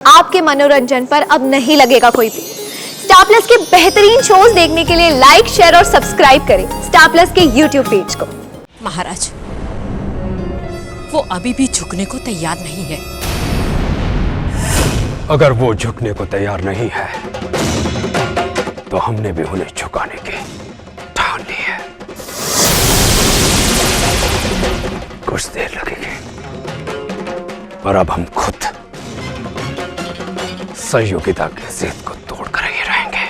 आपके मनोरंजन पर अब नहीं लगेगा कोई भी। स्टार प्लस के बेहतरीन शोज देखने के लिए लाइक, शेयर और सब्सक्राइब करें स्टार प्लस के यूट्यूब पेज को। महाराज, वो अभी भी झुकने को तैयार नहीं है। अगर वो झुकने को तैयार नहीं है तो हमने भी उन्हें झुकाने की ठान ली है। कुछ देर लगेगी पर अब हम खुद सहयोगिता की जिद को तोड़कर ही रहेंगे।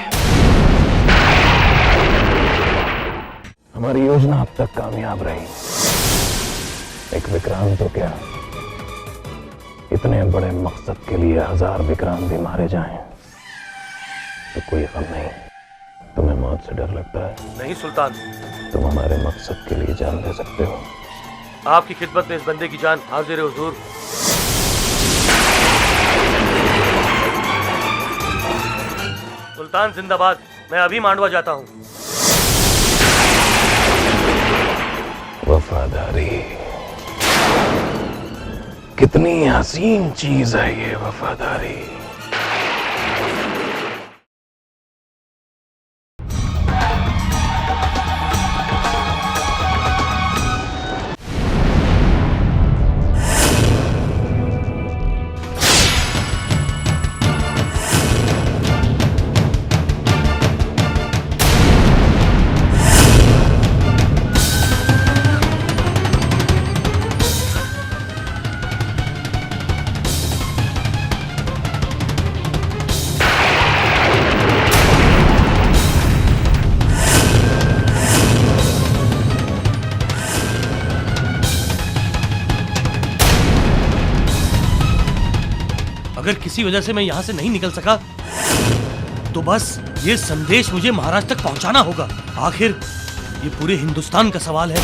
हमारी योजना अब तक कामयाब रही। एक विक्रांत तो क्या, इतने बड़े मकसद के लिए 1000 विक्रांत भी मारे जाएं तो कोई गम नहीं। तुम्हें मौत से डर लगता है? नहीं सुल्तान। तुम हमारे मकसद के लिए जान दे सकते हो। आपकी खिदमत में इस बंदे की जान हाजिर है हुजूर। सुल्तान जिंदाबाद। मैं अभी मांडवा जाता हूँ। वफादारी कितनी हसीन चीज है ये वफादारी। अगर किसी वजह से मैं यहाँ से नहीं निकल सका तो बस ये संदेश मुझे महाराज तक पहुँचाना होगा। आखिर ये पूरे हिंदुस्तान का सवाल है।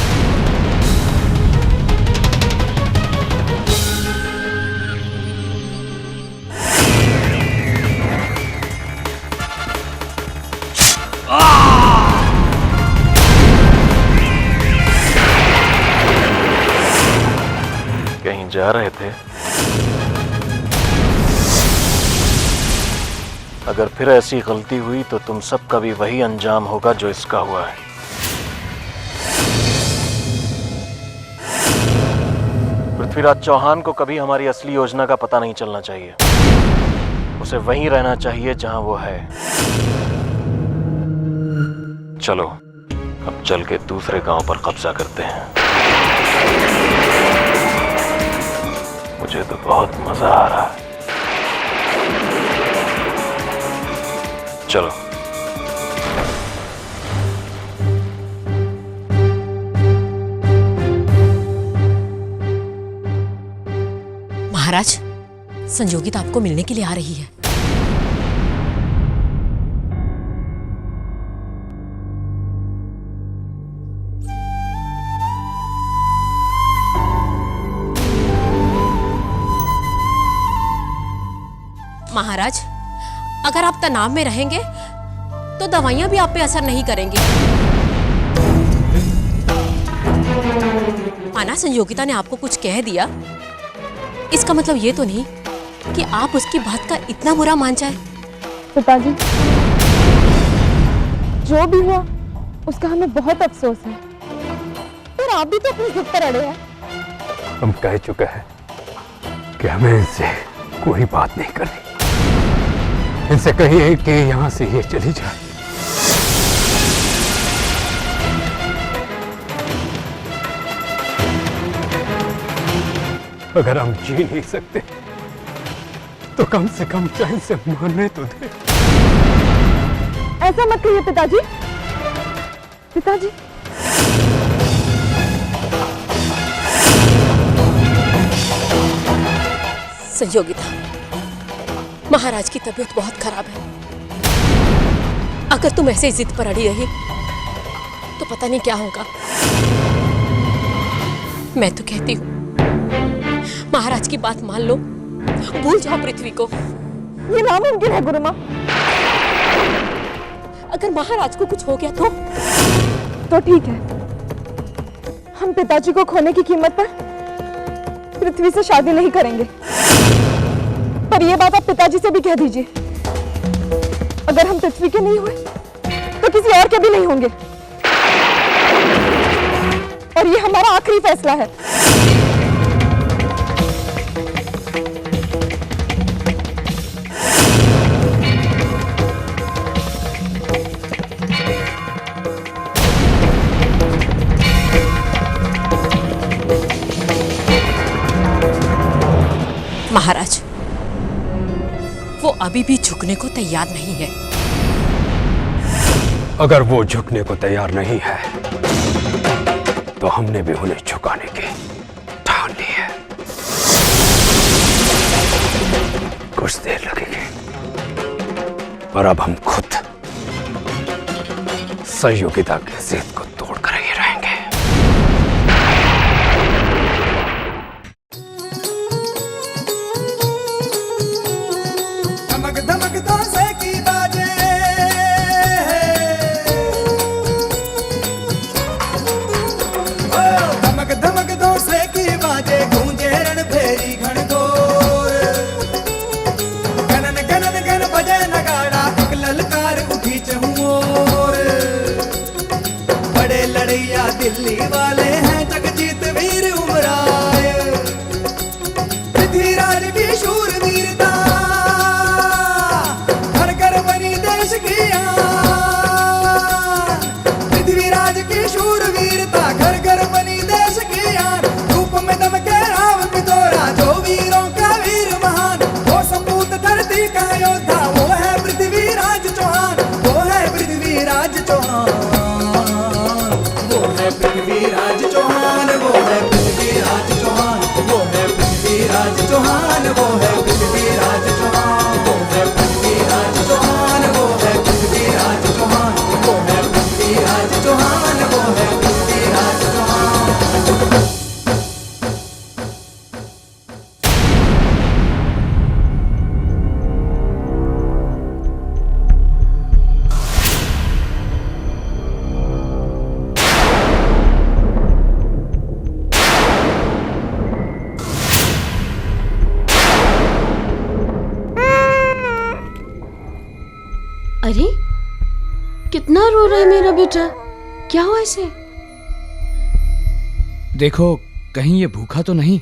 कहीं जा रहे थे? अगर फिर ऐसी गलती हुई तो तुम सबका भी वही अंजाम होगा जो इसका हुआ है। पृथ्वीराज चौहान को कभी हमारी असली योजना का पता नहीं चलना चाहिए। उसे वहीं रहना चाहिए जहां वो है। चलो अब चल के दूसरे गांव पर कब्जा करते हैं। मुझे तो बहुत मजा आ रहा है। चलो। महाराज, संयोगिता आपको मिलने के लिए आ रही है। महाराज, अगर आप तनाव में रहेंगे तो दवाइयां भी आप पे असर नहीं करेंगी। माना संयोगिता ने आपको कुछ कह दिया, इसका मतलब ये तो नहीं कि आप उसकी बात का इतना बुरा मान जाए। पिताजी, जो भी हुआ उसका हमें बहुत अफसोस है, पर आप भी तो अपनी जिद पर अड़े हैं। हम कह चुके हैं कि हमें इनसे कोई बात नहीं करनी। इनसे कहिए कि यहां से ये चली जाए। अगर हम जी नहीं सकते तो कम से कम चैन से मरने तो दे। ऐसा मत कहिए पिताजी। पिताजी, संयोगिता, महाराज की तबीयत बहुत खराब है। अगर तुम ऐसे जिद पर अड़ी रही तो पता नहीं क्या होगा। मैं तो कहती हूँ महाराज की बात मान लो, भूल जाओ पृथ्वी को। ये नामुमकिन है गुरुमा। अगर महाराज को कुछ हो गया तो ठीक है, हम पिताजी को खोने की कीमत पर पृथ्वी से शादी नहीं करेंगे। और ये बात आप पिताजी से भी कह दीजिए। अगर हम पृथ्वी के नहीं हुए तो किसी और के भी नहीं होंगे, और ये हमारा आखिरी फैसला है। महाराज, वो अभी भी झुकने को तैयार नहीं है। अगर वो झुकने को तैयार नहीं है तो हमने भी उन्हें झुकाने की ठान ली है। कुछ देर लगेगी, पर अब हम खुद सहयोगिता की जिद को तोड़कर ही रहेंगे। धमक धमक दोसे की बाजे, धमक धमक दोसे की बाजे, गूंजे रण फेरी घनघोर। गनन गनन गन बजे नगाड़ा, एक ललकार उठी चहुओर। बड़े लड़ैया दिल्ली वाले हैं, जगजीत वीर उमराए। पृथ्वीराज की शूर वीरता, घर घर बनी देश की आन। पृथ्वीराज की शूर वीरता, घर घर बनी देश की आन। रूप में दमके राम पितोरा, जो वीरों का वीर महान। वो सपूत धरती का योद्धा, वो है पृथ्वीराज चौहान। वो है पृथ्वीराज चौहान, वो है पृथ्वीराज चौहान। वो है पृथ्वीराज चौहान, वो है पृथ्वीराज चौहान। वो है पृथ्वीराज चौहान, वो है पृथ्वीराज चौहान। वो है पृथ्वीराज चौहान, वो है पृथ्वीराज चौहान। वो है पृथ्वीराज चौहान। अरे कितना रो रहा है मेरा बेटा, क्या हुआ इसे? देखो कहीं ये भूखा तो नहीं।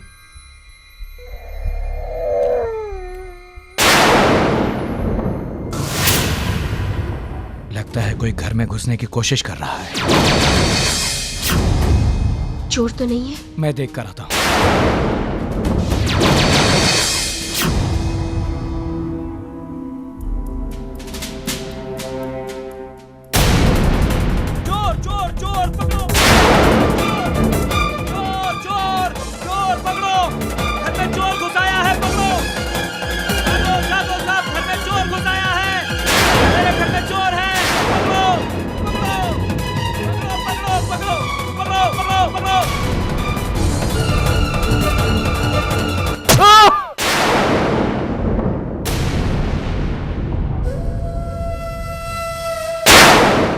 लगता है कोई घर में घुसने की कोशिश कर रहा है। चोर तो नहीं है? मैं देख कर आता हूं।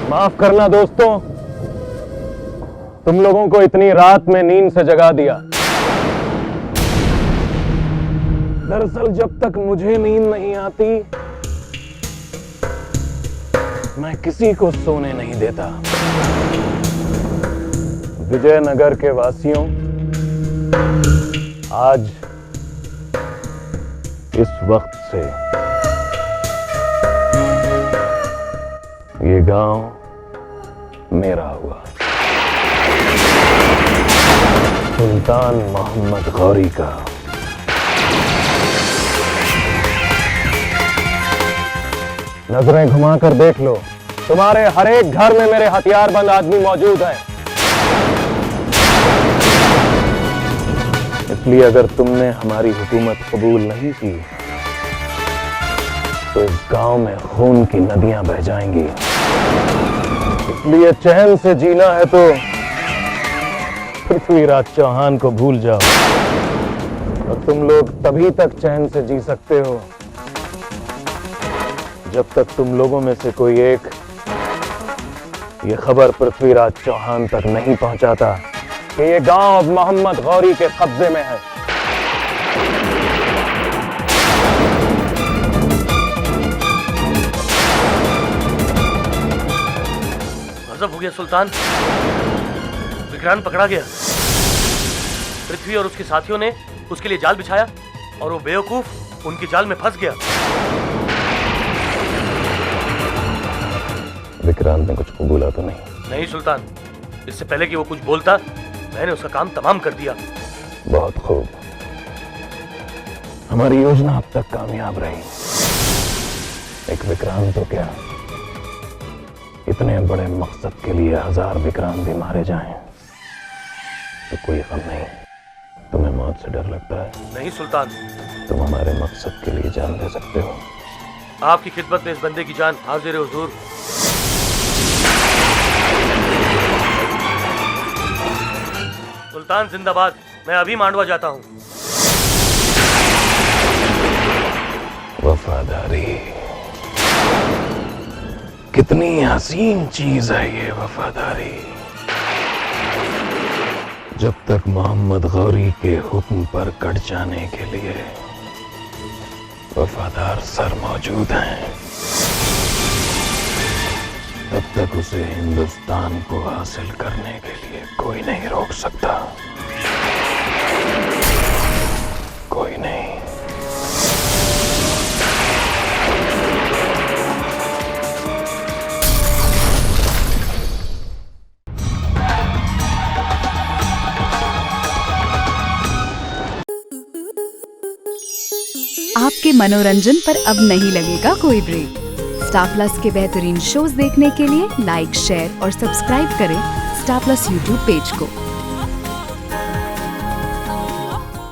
माफ करना दोस्तों, तुम लोगों को इतनी रात में नींद से जगा दिया। दरअसल जब तक मुझे नींद नहीं आती, मैं किसी को सोने नहीं देता। विजयनगर के वासियों, आज इस वक्त से ये गांव मेरा हुआ। सुल्तान मोहम्मद गौरी का। नजरें घुमाकर देख लो, तुम्हारे हर एक घर में मेरे हथियारबंद आदमी मौजूद हैं। इसलिए अगर तुमने हमारी हुकूमत कबूल नहीं की तो इस गांव में खून की नदियां बह जाएंगी। इसलिए चैन से जीना है तो पृथ्वीराज चौहान को भूल जाओ, और तुम लोग तभी तक चैन से जी सकते हो जब तक तुम लोगों में से कोई एक ये खबर पृथ्वीराज चौहान तक नहीं पहुंचाता कि ये गांव अब मोहम्मद गौरी के कब्जे में है। हो गया सुल्तान, विक्रांत पकड़ा गया। पृथ्वी और उसके साथियों ने उसके लिए जाल बिछाया और वो बेवकूफ उनके जाल में फंस गया। विक्रांत ने कुछ बोला तो नहीं? नहीं सुल्तान, इससे पहले कि वो कुछ बोलता मैंने उसका काम तमाम कर दिया। बहुत खूब, हमारी योजना अब तक कामयाब रही। एक विक्रांत तो क्या, इतने बड़े मकसद के लिए 1000 विक्रांत भी मारे जाएं तो कोई गम नहीं। तुम्हें मौत से डर लगता है? नहीं सुल्तान। तुम हमारे मकसद के लिए जान दे सकते हो। आपकी खिदमत में इस बंदे की जान हाजिर है हुजूर। सुल्तान जिंदाबाद। मैं अभी मांडवा जाता हूँ। वफादारी कितनी हसीन चीज है ये वफादारी। जब तक मोहम्मद गौरी के हुक्म पर कट जाने के लिए वफादार सर मौजूद हैं, तब तक उसे हिंदुस्तान को हासिल करने के लिए कोई नहीं रोक सकता। कोई नहीं। आपके मनोरंजन पर अब नहीं लगेगा कोई ब्रेक। स्टार प्लस के बेहतरीन शोज देखने के लिए लाइक, शेयर और सब्सक्राइब करें स्टार प्लस यूट्यूब पेज को।